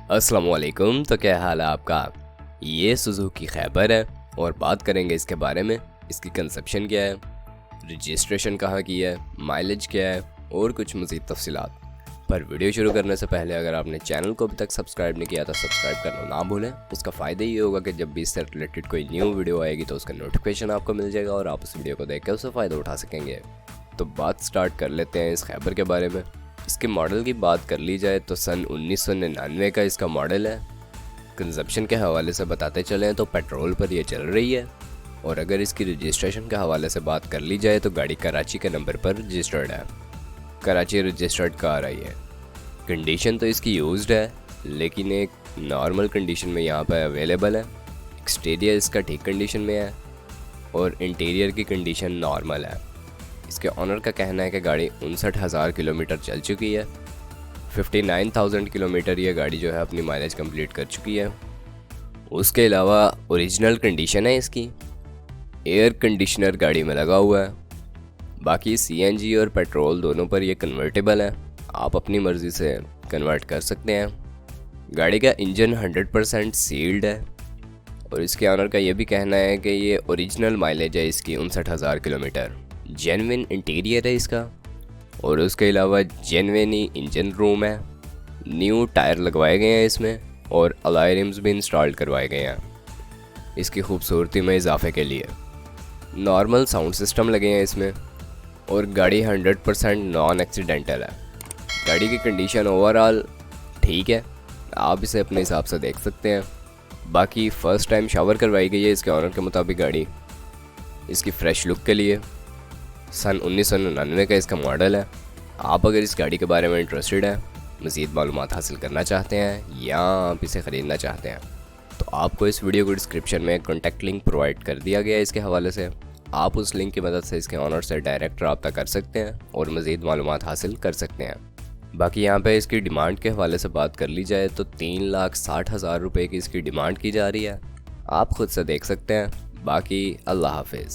अस्सलाम वालेकुम। तो क्या हाल है आपका। ये सुजुकी खैबर है और बात करेंगे इसके बारे में। इसकी कंसेप्शन क्या है, रजिस्ट्रेशन कहाँ की है, माइलेज क्या है और कुछ मज़ीद तफसीलात। पर वीडियो शुरू करने से पहले अगर आपने चैनल को अभी तक सब्सक्राइब नहीं किया तो सब्सक्राइब करना ना भूलें। उसका फ़ायदा ये होगा कि जब भी इससे रिलेटेड कोई न्यू वीडियो आएगी तो उसका नोटिफिकेशन आपको मिल जाएगा और आप उस वीडियो को देख कर उससे फ़ायदा उठा सकेंगे। तो बात स्टार्ट कर लेते हैं इस खैबर के बारे में। इसके मॉडल की बात कर ली जाए तो सन 1999 का इसका मॉडल है। कंजप्शन के हवाले से बताते चलें तो पेट्रोल पर यह चल रही है। और अगर इसकी रजिस्ट्रेशन के हवाले से बात कर ली जाए तो गाड़ी कराची के नंबर पर रजिस्टर्ड है। कराची रजिस्टर्ड कार आई है। कंडीशन तो इसकी यूज्ड है लेकिन एक नॉर्मल कंडीशन में यहाँ पर अवेलेबल है। एक्सटीरियर इसका ठीक कंडीशन में है और इंटीरियर की कंडीशन नॉर्मल है। इसके ऑनर का कहना है कि गाड़ी 59,000 किलोमीटर चल चुकी है। 59,000 किलोमीटर ये गाड़ी जो है अपनी माइलेज कंप्लीट कर चुकी है। उसके अलावा ओरिजिनल कंडीशन है इसकी। एयर कंडीशनर गाड़ी में लगा हुआ है। बाकी सीएनजी और पेट्रोल दोनों पर ये कन्वर्टेबल है, आप अपनी मर्ज़ी से कन्वर्ट कर सकते हैं। गाड़ी का इंजन 100% सील्ड है और इसके ऑनर का ये भी कहना है कि ये ओरिजिनल माइलेज है इसकी 59,000 किलोमीटर। जेन्युइन इंटीरियर है इसका और उसके अलावा जेन्युइन ही इंजन रूम है। न्यू टायर लगवाए गए हैं इसमें और अलॉय रिम्स भी इंस्टॉल करवाए गए हैं इसकी खूबसूरती में इजाफे के लिए। नॉर्मल साउंड सिस्टम लगे हैं इसमें और गाड़ी 100% नॉन एक्सीडेंटल है। गाड़ी की कंडीशन ओवरऑल ठीक है, आप इसे अपने हिसाब से देख सकते हैं। बाकी फ़र्स्ट टाइम शावर करवाई गई है इसके ऑनर के मुताबिक गाड़ी इसकी फ़्रेश लुक के लिए। सन 1999 का इसका मॉडल है। आप अगर इस गाड़ी के बारे में इंटरेस्टेड हैं, मज़ीद मालूमात हासिल करना चाहते हैं या आप इसे ख़रीदना चाहते हैं तो आपको इस वीडियो को डिस्क्रिप्शन में कॉन्टैक्ट लिंक प्रोवाइड कर दिया गया है इसके हवाले से। आप उस लिंक की मदद से इसके ऑनर से डायरेक्ट रब्ता कर सकते हैं और मज़ीद मालूमात हासिल कर सकते हैं। बाकी यहाँ पे इसकी डिमांड के हवाले से बात कर ली जाए तो 3,60,000 रुपये की इसकी डिमांड की जा रही है। आप ख़ुद से देख सकते हैं। बाकी अल्लाह हाफिज़।